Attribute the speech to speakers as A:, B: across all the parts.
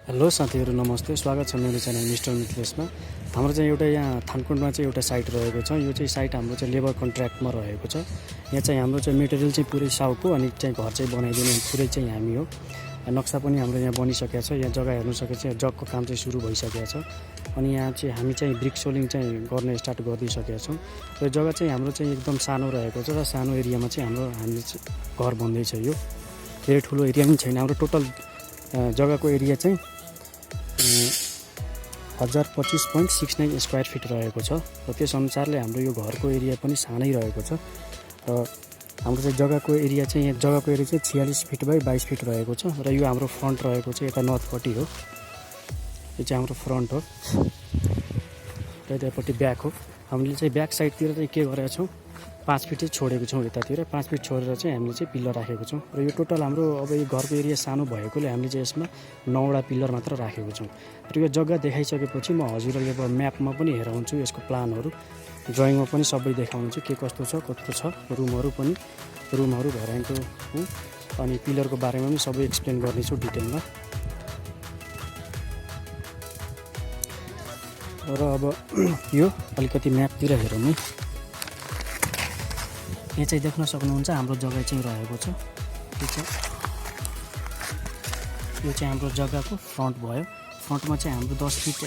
A: Hello साथीहरु नमस्ते, स्वागत छ मेरो च्यानल मिस्टर मिथलेसमा। हाम्रो चाहिँ एउटा यहाँ थानकोटमा चाहिँ एउटा साइट रहेको छ। यो चाहिँ साइट हाम्रो चाहिँ लेबर कन्ट्र्याक्टमा रहेको छ। यहाँ चाहिँ हाम्रो चाहिँ मेटेरियल चाहिँ पुरै साउको अनि चाहिँ घर चाहिँ बनाइदिने पुरै चाहिँ हामी हो। नक्सा पनि हाम्रो यहाँ बनिसकेको छ। यहाँ जग्गा हेर्नु सके चाहिँ जगको काम चाहिँ सुरु भइसकेको छ। अनि यहाँ चाहिँ हामी चाहिँ ब्रिक सोलिङ चाहिँ गर्ने स्टार्ट गरिदिइसकेका छौँ। र जग्गा चाहिँ हाम्रो चाहिँ एकदम सानो रहेको छ र सानो एरियामा चाहिँ हामीले घर बन्दैछ। यो धेरै ठुलो एरिया पनि छैन। हाम्रो टोटल जग्गाको एरिया चाहिँ 1025.69 स्क्वायर फिट रहेको छ र त्यस अनुसारले हाम्रो यो घरको एरिया पनि सानै रहेको छ। र हाम्रो चाहिँ जग्गाको एरिया चाहिँ 46 फिट बाई 22 फिट रहेको छ। र यो हाम्रो फ्रन्ट रहेको चाहिँ यता नर्थपट्टि हो। यो चाहिँ हाम्रो फ्रन्ट हो र यतापट्टि ब्याक हो। हामीले चाहिँ ब्याक साइडतिर चाहिँ के गरेका छौँ, 5 फिट चाहिँ छोडेको छौँ। यतातिर 5 फिट छोडेर चाहिँ हामीले चाहिँ पिलर राखेको छौँ। र यो टोटल हाम्रो अब यो घरको एरिया सानो भएकोले हामीले चाहिँ यसमा 9वटा पिलर मात्र राखेको छौँ। र यो जग्गा देखाइसकेपछि म हजुरहरूले अब म्यापमा पनि हेराउँछु, यसको प्लानहरू ड्रइङमा पनि सबै देखाउँछु के कस्तो छ, कस्तो छ। रुमहरू भराइन्थ्यो अनि पिलरको बारेमा पनि सबै एक्सप्लेन गर्नेछु डिटेलमा। र अब यो अलिकति म्यापतिर हेरौँ है। यहाँ चाहिँ देख्न सक्नुहुन्छ हाम्रो जग्गा चाहिँ रहेको छ। यो चाहिँ हाम्रो जग्गाको फ्रन्ट भयो। फ्रन्टमा चाहिँ हाम्रो 10 फिट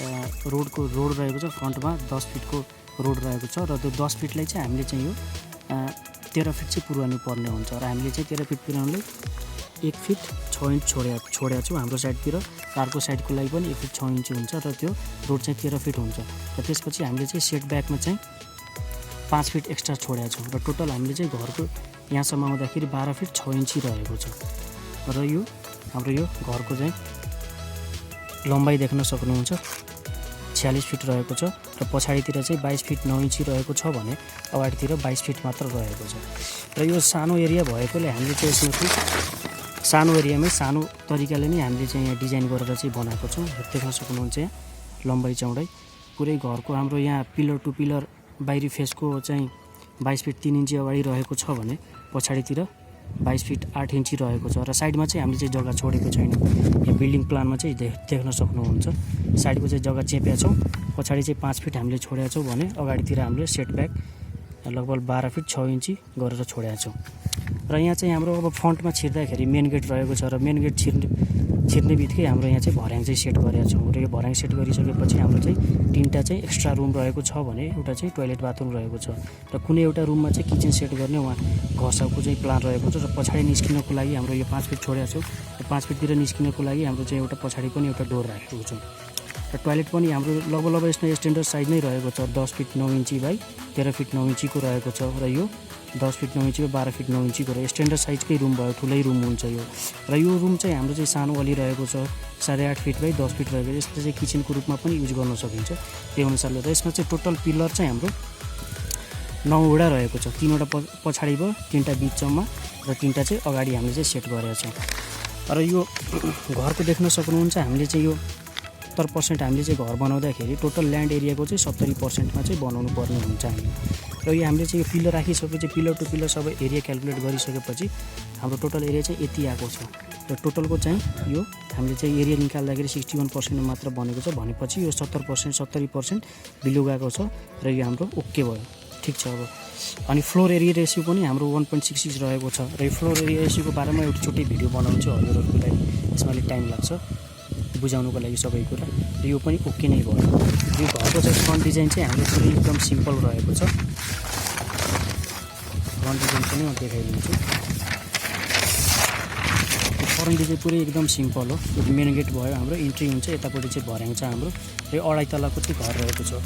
A: रोड रहेको छ। फ्रन्टमा 10 फिटको रोड रहेको छ र त्यो 10 फिटलाई चाहिँ हामीले चाहिँ यो 13 फिट चाहिँ पुर्याउनु पर्ने हुन्छ। र हामीले चाहिँ 13 फिट पुर्याउनुलाई 1 फिट 6 इन्च छोडेका छौँ हाम्रो साइडतिर। अर्को साइडको लागि पनि 1 फिट 6 इन्च हुन्छ र त्यो रोड चाहिँ 13 फिट हुन्छ। र त्यसपछि हामीले चाहिँ सेट ब्याकमा चाहिँ 5 फिट एक्स्ट्रा छोडेका छौँ। र टोटल हामीले चाहिँ घरको यहाँसम्म आउँदाखेरि 12 फिट 6 इन्च रहेको छ। र यो हाम्रो यो घरको चाहिँ लम्बाइ देख्न सक्नुहुन्छ 46 फिट रहेको छ। र पछाडितिर चाहिँ 22 फिट 9 इन्च रहेको छ भने अगाडितिर 22 फिट मात्र रहेको छ। र यो सानो एरिया भएकोले हामीले चाहिँ यसमा चाहिँ सानो एरियामै सानो तरिकाले नै हामीले चाहिँ यहाँ डिजाइन गरेर चाहिँ बनाएको छौँ। देख्न सक्नुहुन्छ यहाँ लम्बाइ चौडाइ पुरै घरको हाम्रो यहाँ पिलर टु पिलर बाहिरी फेसको चाहिँ 22 फिट 3 इन्च अगाडि रहेको छ भने पछाडितिर 22 फिट 8 इन्च रहेको छ। र साइडमा चाहिँ हामीले चाहिँ जग्गा छोडेको छैन। यहाँ बिल्डिङ प्लानमा चाहिँ देख्न सक्नुहुन्छ साइडको चाहिँ जग्गा चेपेका छौँ। पछाडि चाहिँ 5 फिट हामीले छोडेका छौँ भने अगाडितिर हामीले सेटब्याक लगभग 12 फिट 6 इन्च गरेर छोडेका छौँ। र यहाँ चाहिँ हाम्रो अब फ्रन्टमा छिर्दाखेरि मेन गेट रहेको छ। र मेन गेट छिर्ने बित्तिकै हाम्रो यहाँ चाहिँ भर्याङ चाहिँ सेट गरेका छौँ। र यो भर्याङ सेट गरिसकेपछि हाम्रो चाहिँ 3टा चाहिँ एक्स्ट्रा रुम रहेको छ भने एउटा चाहिँ टोइलेट बाथरुम रहेको छ। र कुनै एउटा रुममा चाहिँ किचन सेट गर्ने उहाँ घरसाउको चाहिँ प्लान रहेको छ। र पछाडि निस्किनको लागि हाम्रो यो 5 फिट छोडेका छौँ। र 5 फिटतिर निस्किनको लागि हाम्रो चाहिँ एउटा पछाडि पनि एउटा डोर राखेको छौँ। र टोइलेट पनि हाम्रो लगभग यसमा स्ट्यान्डर्ड साइज नै रहेको छ। 10 फिट 9 इन्च बाई 13 फिट 9 इन्चको रहेको छ। र यो 10 फिट 9 इन्च 12 फिट 9 इन्चको र स्ट्यान्डर्ड साइजकै रुम भयो, ठुलै रुम हुन्छ यो। र यो रुम चाहिँ हाम्रो चाहिँ सानो अलि रहेको छ, 8.5 फिट बाई 10 फिट रहेको छ। यसले चाहिँ किचनको रूपमा पनि युज गर्न सकिन्छ त्यही अनुसारले। र यसमा चाहिँ टोटल पिलर चाहिँ हाम्रो 9वटा रहेको छ। 3वटा पछाडि भयो, 3टा बिचमा र 3टा चाहिँ अगाडि हामीले चाहिँ सेट गरेका छौँ। र यो घरको देख्न सक्नुहुन्छ हामीले चाहिँ यो 70% हामीले चाहिँ घर बनाउँदाखेरि टोटल ल्यान्ड एरियाको चाहिँ 70%मा चाहिँ बनाउनु पर्ने हुन्छ हामी। र यो हामीले चाहिँ यो पिलर राखिसकेपछि पिलर टु पिलर सबै एरिया क्यालकुलेट गरिसकेपछि हाम्रो टोटल एरिया चाहिँ यति आएको छ। र टोटलको चाहिँ यो हामीले चाहिँ एरिया निकाल्दाखेरि 61% मात्र बनेको छ भनेपछि यो 70% बिलो गएको छ। र यो हाम्रो ओके भयो, ठिक छ। अब अनि फ्लोर एरिया रेसियो पनि हाम्रो 1.66 रहेको छ। र यो फ्लोर एरिया रेसियोको बारेमा एउटा छुट्टै भिडियो बनाउँछु हजुरहरूको लागि। यसमा अलिक टाइम लाग्छ बुझाउनुको लागि सबै कुरा। र यो पनि ओके नै भयो। यो घरको चाहिँ फ्रन्ट डिजाइन चाहिँ हाम्रो पुरै एकदम सिम्पल रहेको छ। फ्रन्ट डिजाइन पनि म देखाइदिन्छु। फ्रन्ट डिजाइन पुरै एकदम सिम्पल हो। यो मेन गेट भयो हाम्रो, इन्ट्री हुन्छ, यतापट्टि चाहिँ भर्याङ छ हाम्रो। र यो 2.5 तलाको चाहिँ घर रहेको छ।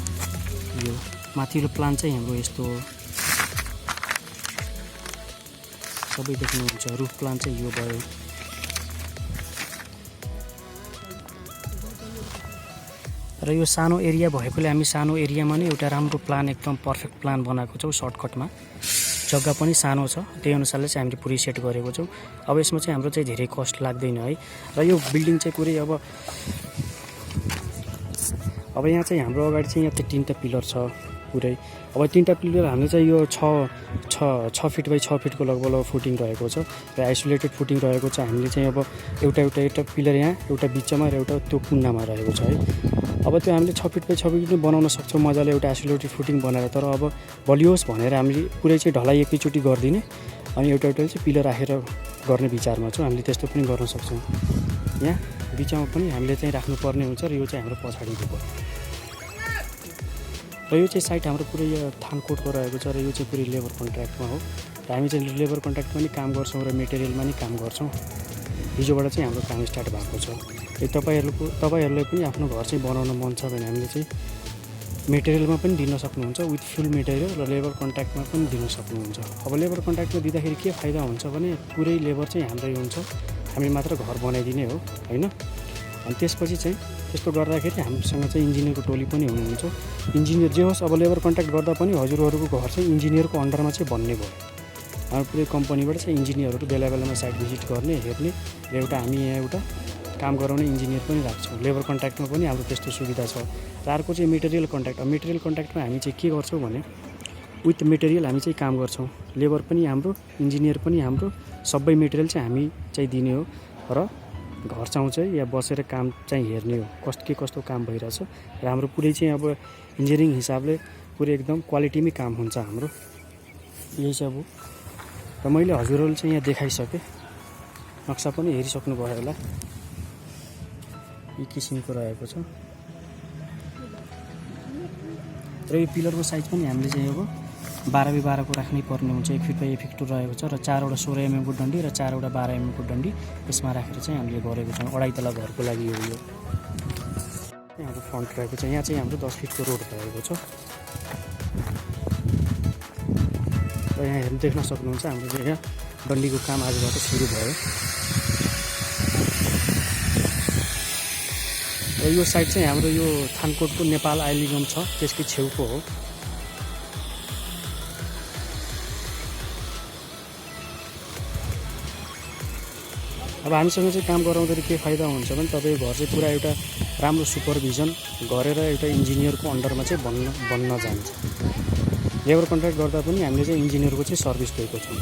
A: यो माथिल्लो प्लान चाहिँ हाम्रो यस्तो हो, सबै देख्नुहुन्छ। रुफ प्लान चाहिँ यो भयो। र यो सानो एरिया भएकोले हामी सानो एरियामा नै एउटा राम्रो प्लान, एकदम पर्फेक्ट प्लान बनाएको छौँ सर्टकटमा। जग्गा पनि सानो छ त्यही अनुसारले चाहिँ हामीले पुरै सेट गरेको छौँ। अब यसमा चाहिँ हाम्रो चाहिँ धेरै कस्ट लाग्दैन है। र यो बिल्डिङ चाहिँ पुरै अब यहाँ चाहिँ हाम्रो अगाडि चाहिँ यहाँ चाहिँ 3टा पिलर छ। पुरै। अब 3टा पिलर हामीले चाहिँ यो 6 फिट बाई 6 फिटको लगभग फुटिङ रहेको छ र आइसोलेटेड फुटिङ रहेको छ। हामीले चाहिँ अब एउटा पिलर यहाँ, एउटा बिचमा र एउटा त्यो कुन्नामा रहेको छ है। अब त्यो हामीले 6 फिट बाई 6 फिट पनि बनाउन सक्छौँ मजाले एउटा आइसोलेटेड फुटिङ बनाएर। तर अब बलियोस् भनेर हामीले पुरै चाहिँ ढलाइ एकैचोटि गरिदिने अनि एउटा चाहिँ पिलर राखेर गर्ने विचारमा छौँ। हामीले त्यस्तो पनि गर्न सक्छौँ। यहाँ बिचमा पनि हामीले चाहिँ राख्नुपर्ने हुन्छ र यो चाहिँ हाम्रो पछाडिको भयो। र यो चाहिँ साइट हाम्रो पुरै थानकोटको रहेको छ र यो चाहिँ पुरै लेबर कन्ट्र्याक्टमा हो र हामी चाहिँ लेबर कन्ट्र्याक्टमा नि काम गर्छौँ र मेटेरियलमा नि काम गर्छौँ। हिजोबाट चाहिँ हाम्रो काम स्टार्ट भएको छ। तपाईँहरूलाई पनि आफ्नो घर चाहिँ बनाउन मन छ भने हामीले चाहिँ मेटेरियलमा पनि दिन सक्नुहुन्छ, विथ फुल मेटेरियल र लेबर कन्ट्र्याक्टमा पनि दिन सक्नुहुन्छ। अब लेबर कन्ट्र्याक्टमा दिँदाखेरि के फाइदा हुन्छ भने पुरै लेबर चाहिँ हाम्रै हुन्छ, हामी मात्र घर बनाइदिने हो होइन। अनि त्यसपछि चाहिँ त्यस्तो गर्दाखेरि हामीसँग चाहिँ इन्जिनियरको टोली पनि हुनुहुन्छ। इन्जिनियर जे होस्, अब लेबर कन्ट्र्याक्ट गर्दा पनि हजुरहरूको घर चाहिँ इन्जिनियरको अन्डरमा चाहिँ बन्ने भयो। हाम्रो पुरै कम्पनीबाट चाहिँ इन्जिनियरहरू बेला बेलामा साइट भिजिट गर्ने, हेर्ने र एउटा हामी यहाँ एउटा काम गराउने इन्जिनियर पनि राख्छौँ। लेबर कन्ट्र्याक्टमा पनि हाम्रो त्यस्तो सुविधा छ। र अर्को चाहिँ मेटेरियल कन्ट्र्याक्ट। अब मेटेरियल कन्ट्र्याक्टमा हामी चाहिँ के गर्छौँ भने विथ मेटेरियल हामी चाहिँ काम गर्छौँ। लेबर पनि हाम्रो, इन्जिनियर पनि हाम्रो, सबै मेटेरियल चाहिँ हामी चाहिँ दिने हो र घर चाउँ चाहिँ या बसेर काम चाहिँ हेर्ने हो कस्तो काम भइरहेछ। र हाम्रो पुरै चाहिँ अब इन्जिनियरिङ हिसाबले पुरै एकदम क्वालिटीमै काम हुन्छ हाम्रो। यही चाहिँ अब र मैले हजुरहरूले चाहिँ यहाँ देखाइसकेँ, नक्सा पनि हेरिसक्नुभयो होला। यी किसिमको रहेको छ र यो पिलरको साइज पनि हामीले चाहिँ अब 12 बाई 12 को राख्नै पर्ने हुन्छ। 1 फिट बाई 1 फिट रहेको छ र 4वटा 16 mm को डन्डी र 4वटा 12 mm को डन्डी यसमा राखेर चाहिँ हामीले गरेको छौँ। 2.5 तला घरको लागि हो यो। हाम्रो फ्रन्ट रहेको छ। यहाँ चाहिँ हाम्रो 10 फिटको रोड रहेको छ र यहाँ हेर्नु देख्न सक्नुहुन्छ हाम्रो चाहिँ यहाँ डन्डीको काम आजबाट सुरु भयो। र यो साइड चाहिँ हाम्रो यो थानकोटको नेपाल आइलिगम छ, त्यसकै छेउको हो। अब हामीसँग चाहिँ काम गराउँदाखेरि के फाइदा हुन्छ भने तपाईँको घर चाहिँ पुरा एउटा राम्रो सुपरभिजन गरेर एउटा इन्जिनियरको अन्डरमा चाहिँ बन्न जान्छ। लेबर कन्ट्र्याक्ट गर्दा पनि हामीले चाहिँ इन्जिनियरको चाहिँ सर्भिस दिएको छौँ।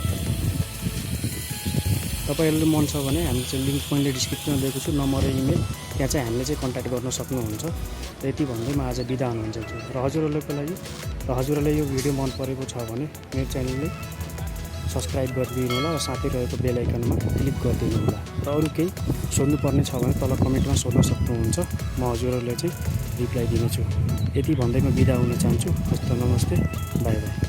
A: तपाईँहरूले मन छ भने हामी चाहिँ लिङ्क मैले डिस्क्रिप्सनमा दिएको छु, नम्बर र इमेल, त्यहाँ चाहिँ हामीले चाहिँ कन्ट्याक्ट गर्न सक्नुहुन्छ। र यति भन्दै म आज बिदा हुन चाहन्छु। र हजुरहरूलाई यो भिडियो मन परेको छ भने मेरो च्यानलले सब्सक्राइब गरिदिनु होला र साथै रहेको बेल आइकनमा क्लिक गरिदिनु होला। र अरू केही सोध्नुपर्ने छ भने तल कमेन्टमा सोध्न सक्नुहुन्छ, म हजुरहरूलाई चाहिँ रिप्लाई दिनेछु। यति भन्दै म बिदा हुन चाहन्छु। हस्त नमस्ते, बाई बाई।